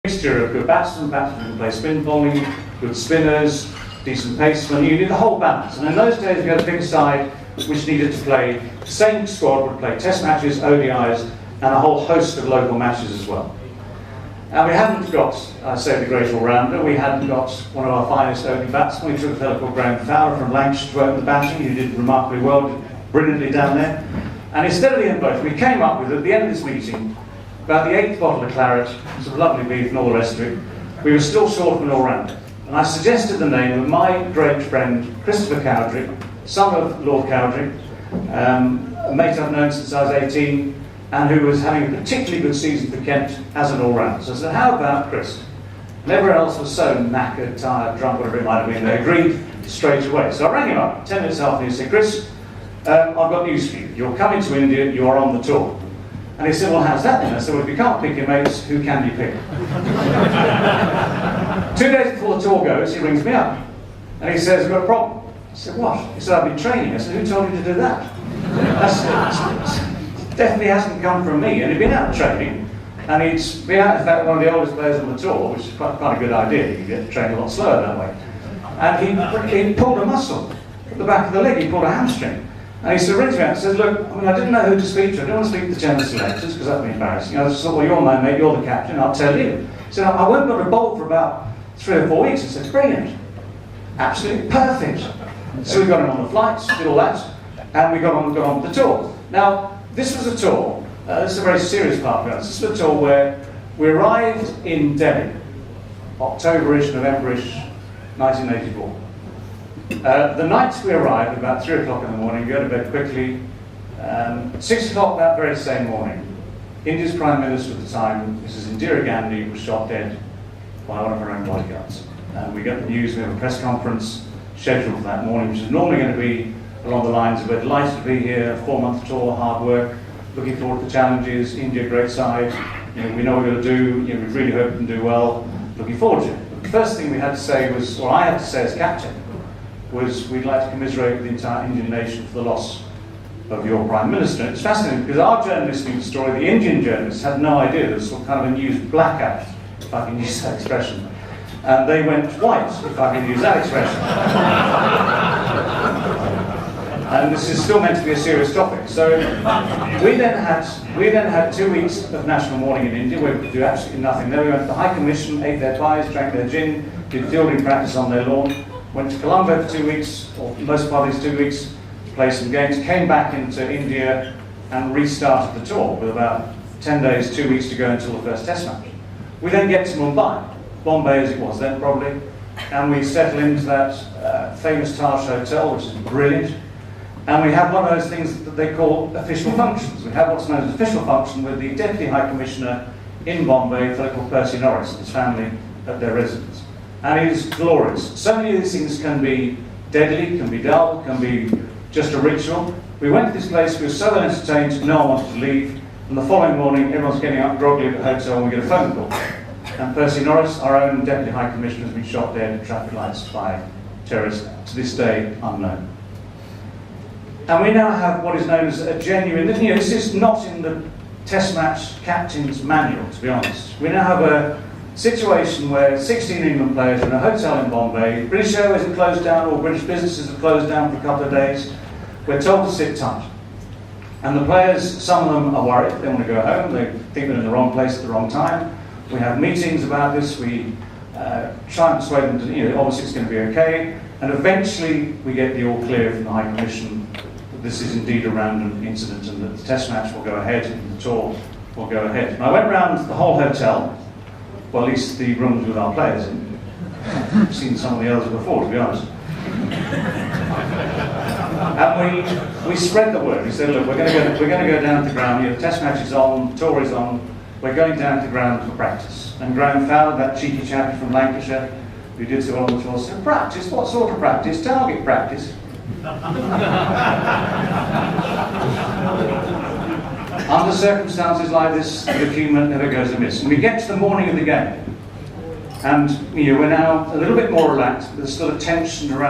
Mixture of good batsmen who can play spin bowling, good spinners, decent pacemen. You need the whole balance. And in those days, we had to pick a side which needed to play. The same squad would play Test matches, ODIs, and a whole host of local matches as well. And we hadn't got, I say, the great all-rounder. We hadn't got one of our finest opening batsmen. We took a fellow called Graham Fowler from Lancashire to open the batting. He did remarkably well, did brilliantly down there. And instead of the both, we came up with, at the end of this meeting, about the 8th bottle of claret, some lovely beef and all the rest of it. We were still short of an all-rounder. And I suggested the name of my great friend, Christopher Cowdrey, son of Lord Cowdrey, a mate I've known since I was 18, and who was having a particularly good season for Kent as an all-rounder. So I said, how about Chris? And everyone else was so knackered, tired, drunk, whatever it might have been. They agreed straight away. So I rang him up 10 minutes after and he said, Chris, I've got news for you. You're coming to India, you're on the tour. And he said, well, how's that then? I said, well, if you can't pick your mates, who can you pick? 2 days before the tour goes, he rings me up. And he says, I've got a problem. I said, what? He said, I've been training. I said, who told you to do that? That definitely hasn't come from me. And he'd been out training. And he'd been out, in fact, one of the oldest players on the tour, which is quite a good idea. You get trained a lot slower that way. And he pulled a muscle at the back of the leg. He pulled a hamstring. And he sort of rings me out and says, look, I didn't know who to speak to. I didn't want to speak to the general selectors because that'd be embarrassing. I just thought, well, you're my mate, you're the captain, I'll tell you. He said, I won't be able to bowl for about 3 or 4 weeks. I said, brilliant. Absolutely perfect. So we got him on the flights, did all that, and we got on the tour. Now, this was a tour, this is a very serious part of it. This was a tour where we arrived in Delhi, October-ish, November-ish, 1984. The night we arrived, about 3 o'clock in the morning, we go to bed quickly. 6 o'clock that very same morning, India's Prime Minister at the time, Mrs. Indira Gandhi, was shot dead by one of her own bodyguards. And we got the news, we have a press conference scheduled for that morning, which is normally going to be along the lines of, we're delighted to be here, a 4-month tour, hard work, looking forward to the challenges, India, great side, we know what we're going to do, we really hope we can do well, looking forward to it. But the first thing we had to say was, or I had to say as captain, was we'd like to commiserate with the entire Indian nation for the loss of your Prime Minister. And it's fascinating because our journalists knew the story, the Indian journalists had no idea there was some kind of a news blackout, if I can use that expression. And they went white, if I can use that expression. And this is still meant to be a serious topic. So we then had 2 weeks of national mourning in India where we could do absolutely nothing. Then we went to the High Commission, ate their pies, drank their gin, did fielding practice on their lawn, went to Colombo for 2 weeks, or most part of these 2 weeks, to play some games, came back into India and restarted the tour with about 10 days, 2 weeks to go until the first test match. We then get to Mumbai, Bombay as it was then probably, and we settle into that famous Taj Hotel, which is brilliant, and we have one of those things that they call official functions. We have what's known as official function with the Deputy High Commissioner in Bombay, a fellow called Percy Norris, and his family at their residence. And it is glorious. So many of these things can be deadly, can be dull, can be just a ritual. We went to this place, we were so entertained, no one wanted to leave. And the following morning, everyone's getting up groggily at the hotel and we get a phone call. And Percy Norris, our own Deputy High Commissioner, has been shot dead at traffic lights by terrorists, to this day unknown. And we now have what is known as a genuine, this is not in the Test match captain's manual, to be honest. We now have a situation where 16 England players are in a hotel in Bombay, British Airways have closed down, or British businesses have closed down for a couple of days. We're told to sit tight. And the players, some of them are worried, they want to go home, they think they're in the wrong place at the wrong time. We have meetings about this, we try and persuade them to, obviously it's going to be okay. And eventually we get the all clear from the High Commission that this is indeed a random incident and that the test match will go ahead and the tour will go ahead. And I went round the whole hotel, well, at least the rooms with our players in. I've seen some of the others before, to be honest. And we spread the word. We said, look, we're going to go down to the ground. The test match is on, the tour is on. We're going down to the ground for practice. And Graham Fowler, that cheeky chap from Lancashire, who did so well on the tour, said, practice? What sort of practice? Target practice. Under circumstances like this, the achievement never goes amiss. And we get to the morning of the game, and we're now a little bit more relaxed, but there's still a tension around.